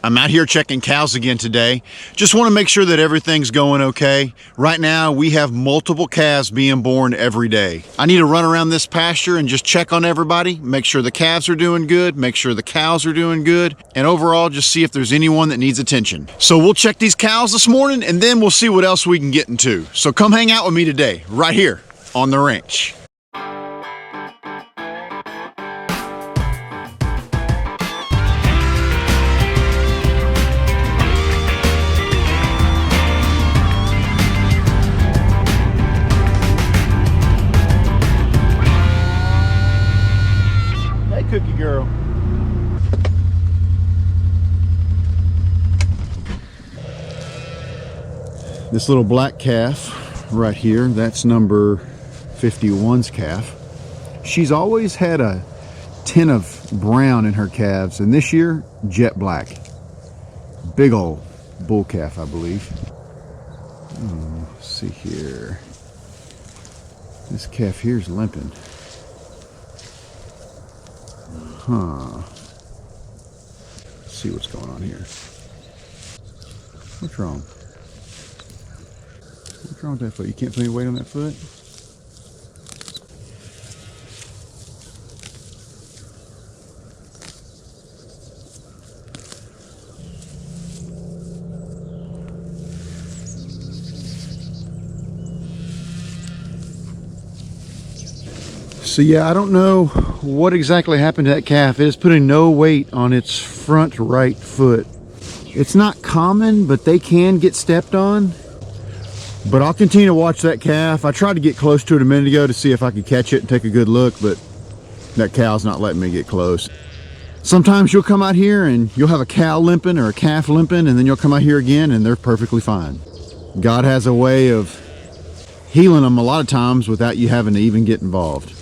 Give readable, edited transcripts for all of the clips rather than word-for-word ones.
I'm out here checking cows again today. Just want to make sure that everything's going okay. Right now, we have multiple calves being born every day. I need to run around this pasture and just check on everybody, make sure the calves are doing good, make sure the cows are doing good, and overall just see if there's anyone that needs attention. So we'll check these cows this morning and then we'll see what else we can get into. So come hang out with me today, right here on the ranch. Cookie girl. This little black calf right here, that's number 51's calf. She's always had a tint of brown in her calves, and this year, jet black. Big old bull calf, I believe. Let's see here. This calf here's limping. Let's see what's going on here. What's wrong? What's wrong with that foot? You can't put any weight on that foot? So yeah, I don't know what exactly happened to that calf. It is putting no weight on its front right foot. It's not common, but they can get stepped on. But I'll continue to watch that calf. I tried to get close to it a minute ago to see if I could catch it and take a good look, but that cow's not letting me get close. Sometimes you'll come out here and you'll have a cow limping or a calf limping, and then you'll come out here again and they're perfectly fine. God has a way of healing them a lot of times without you having to even get involved.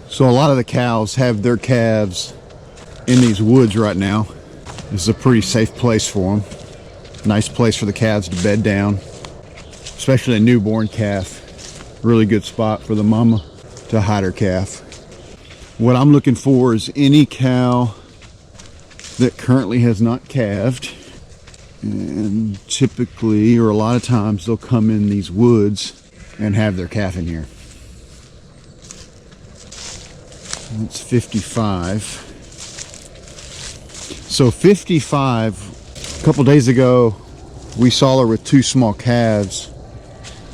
So a lot of the cows have their calves in these woods right now. This is a pretty safe place for them. Nice place for the calves to bed down, especially a newborn calf. Really good spot for the mama to hide her calf. What I'm looking for is any cow that currently has not calved. And typically, or a lot of times, they'll come in these woods and have their calf in here. That's 55. So 55, a couple days ago, we saw her with two small calves,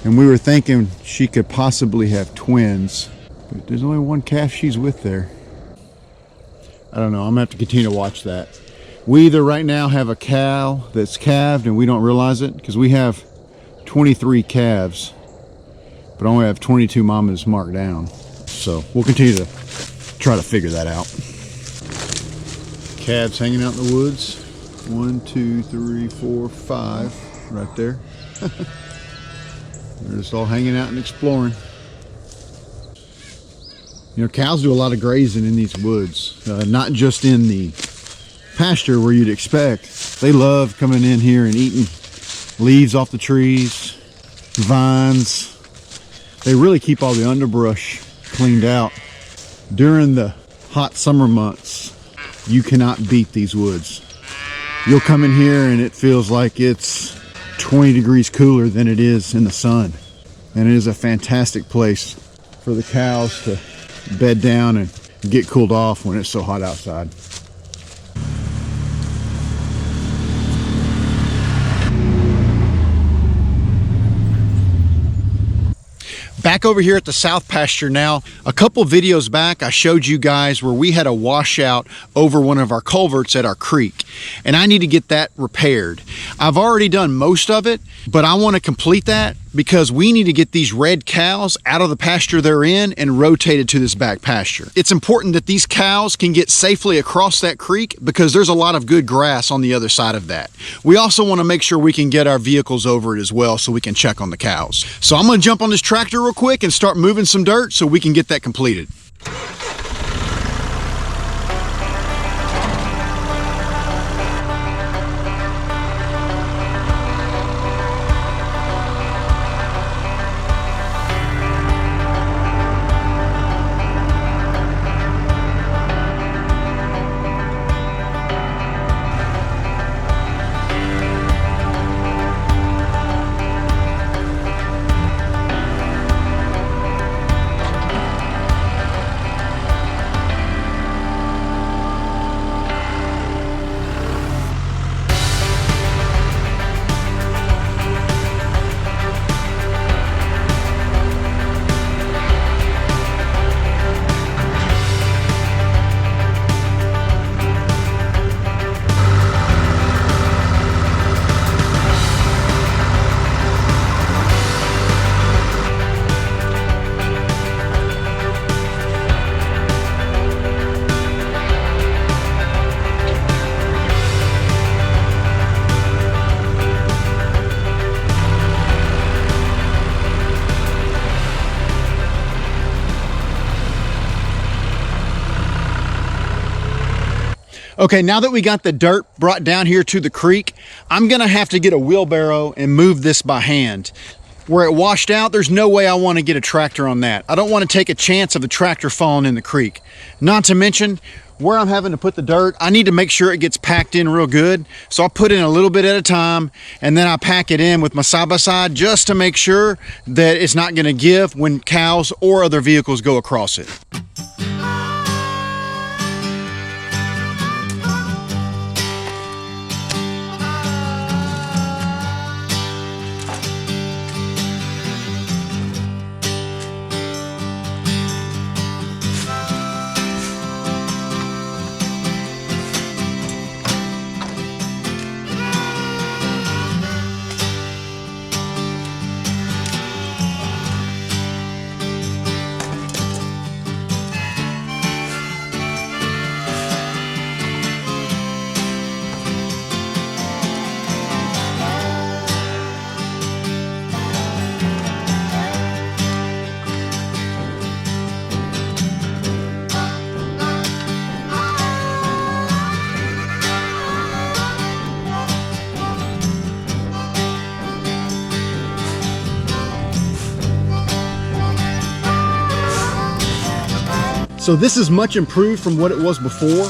and we were thinking she could possibly have twins, but there's only one calf she's with there. I don't know, I'm gonna have to continue to watch that. We either right now have a cow that's calved and we don't realize it, because we have 23 calves, but only have 22 mamas marked down. So we'll continue to try to figure that out. Calves hanging out in the woods. 1, 2, 3, 4, 5 right there. They're just all hanging out and exploring. You know, cows do a lot of grazing in these woods, not just in the pasture where you'd expect. They love coming in here and eating leaves off the trees, vines. They really keep all the underbrush cleaned out. During the hot summer months, you cannot beat these woods. You'll come in here and it feels like it's 20 degrees cooler than it is in the sun. And it is a fantastic place for the cows to bed down and get cooled off when it's so hot outside. Back over here at the South Pasture now. A couple videos back, I showed you guys where we had a washout over one of our culverts at our creek, and I need to get that repaired. I've already done most of it, but I want to complete that because we need to get these red cows out of the pasture they're in and rotated to this back pasture. It's important that these cows can get safely across that creek because there's a lot of good grass on the other side of that. We also want to make sure we can get our vehicles over it as well so we can check on the cows. So I'm going to jump on this tractor real quick and start moving some dirt so we can get that completed. Okay, now that we got the dirt brought down here to the creek, I'm gonna have to get a wheelbarrow and move this by hand. Where it washed out, there's no way I want to get a tractor on that. I don't want to take a chance of the tractor falling in the creek. Not to mention, where I'm having to put the dirt, I need to make sure it gets packed in real good. So I'll put in a little bit at a time, and then I pack it in with my side-by-side just to make sure that it's not going to give when cows or other vehicles go across it. So this is much improved from what it was before.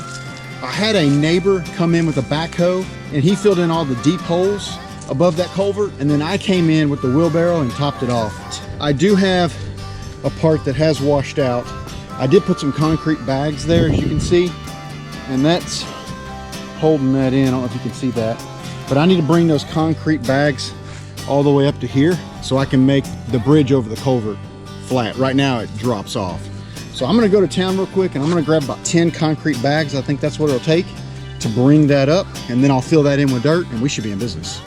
I had a neighbor come in with a backhoe and he filled in all the deep holes above that culvert, and then I came in with the wheelbarrow and topped it off. I do have a part that has washed out. I did put some concrete bags there, as you can see, and that's holding that in. I don't know if you can see that, but I need to bring those concrete bags all the way up to here so I can make the bridge over the culvert flat. Right now it drops off. So I'm gonna go to town real quick and I'm gonna grab about 10 concrete bags. I think that's what it'll take to bring that up, and then I'll fill that in with dirt and we should be in business.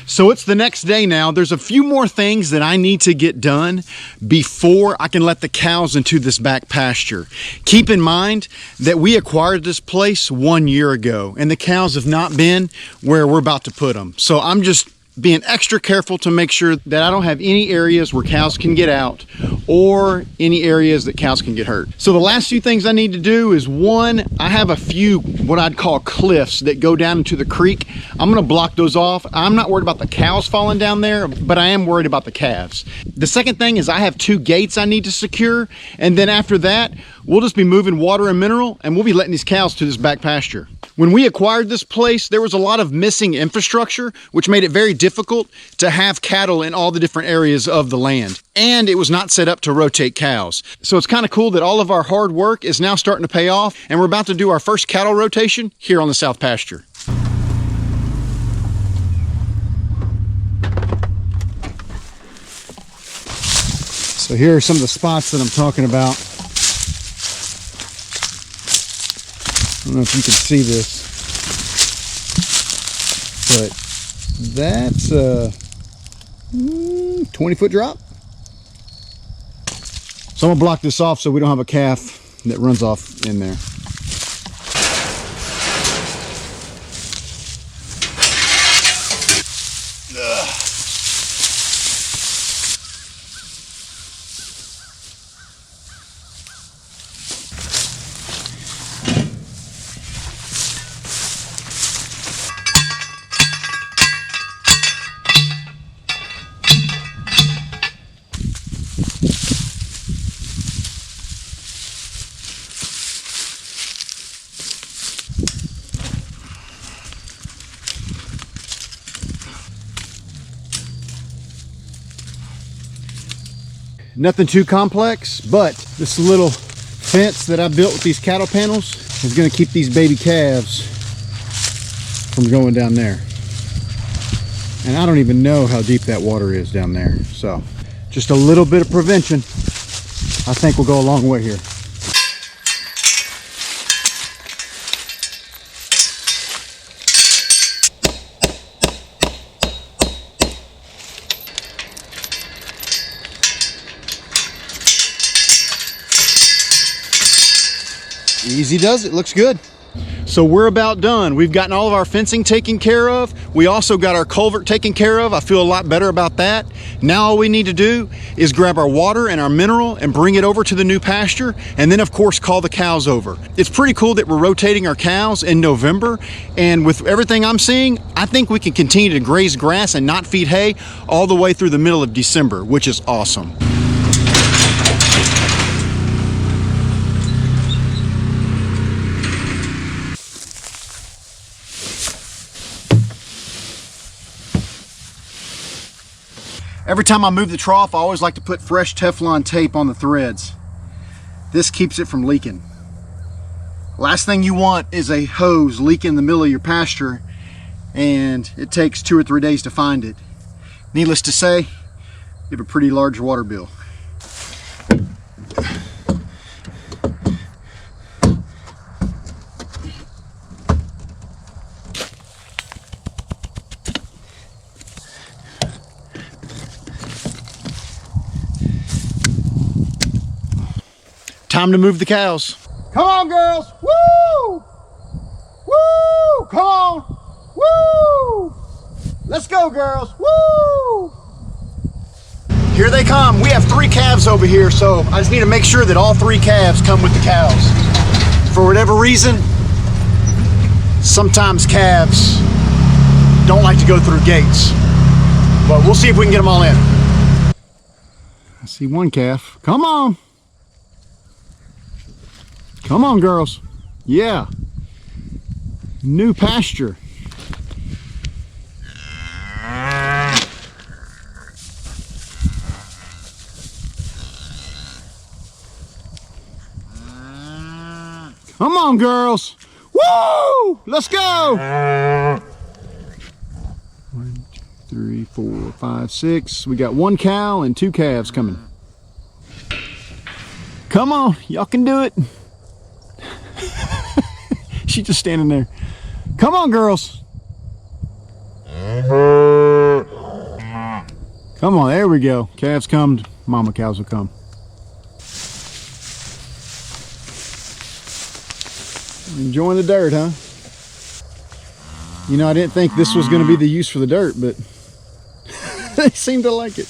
So it's the next day now. There's a few more things that I need to get done before I can let the cows into this back pasture. Keep in mind that we acquired this place 1 year ago and the cows have not been where we're about to put them. So I'm just being extra careful to make sure that I don't have any areas where cows can get out or any areas that cows can get hurt. So the last few things I need to do is, one, I have a few what I'd call cliffs that go down into the creek. I'm gonna block those off. I'm not worried about the cows falling down there, but I am worried about the calves. The second thing is I have 2 gates I need to secure, and then after that, we'll just be moving water and mineral, and we'll be letting these cows to this back pasture. When we acquired this place, there was a lot of missing infrastructure, which made it very difficult to have cattle in all the different areas of the land. And it was not set up to rotate cows. So it's kind of cool that all of our hard work is now starting to pay off, and we're about to do our first cattle rotation here on the South Pasture. So here are some of the spots that I'm talking about. I don't know if you can see this, but that's a 20-foot drop. So I'm gonna block this off so we don't have a calf that runs off in there. Nothing too complex, but this little fence that I built with these cattle panels is gonna keep these baby calves from going down there. And I don't even know how deep that water is down there. So just a little bit of prevention, I think, will go a long way here. Easy does it, looks good. So we're about done. We've gotten all of our fencing taken care of. We also got our culvert taken care of. I feel a lot better about that. Now all we need to do is grab our water and our mineral and bring it over to the new pasture, and then of course call the cows over. It's pretty cool that we're rotating our cows in November, and with everything I'm seeing, I think we can continue to graze grass and not feed hay all the way through the middle of December, which is awesome. Every time I move the trough, I always like to put fresh Teflon tape on the threads. This keeps it from leaking. Last thing you want is a hose leaking in the middle of your pasture, and it takes 2 or 3 days to find it. Needless to say, you have a pretty large water bill. Time to move the cows. Come on, girls. Woo! Woo! Come on. Woo! Let's go, girls. Woo! Here they come. We have 3 calves over here, so I just need to make sure that all 3 calves come with the cows. For whatever reason, sometimes calves don't like to go through gates, but we'll see if we can get them all in. I see one calf. Come on. Come on, girls. Yeah. New pasture. Come on, girls. Woo! Let's go. 1, 2, 3, 4, 5, 6. We got 1 cow and 2 calves coming. Come on, y'all can do it. She's just standing there. Come on, girls. Come on, there we go. Calves come, mama cows will come. Enjoying the dirt, huh? You know, I didn't think this was going to be the use for the dirt, but they seem to like it.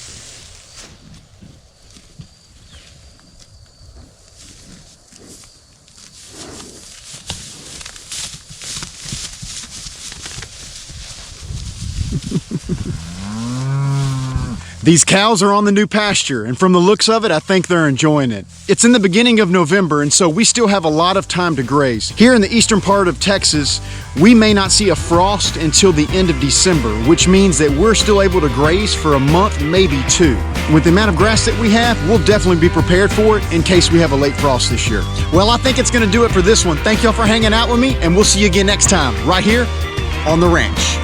These cows are on the new pasture, and from the looks of it, I think they're enjoying it. It's in the beginning of November, and so we still have a lot of time to graze. Here in the eastern part of Texas, we may not see a frost until the end of December, which means that we're still able to graze for a month, maybe 2. With the amount of grass that we have, we'll definitely be prepared for it in case we have a late frost this year. Well, I think it's gonna do it for this one. Thank y'all for hanging out with me, and we'll see you again next time, right here on the ranch.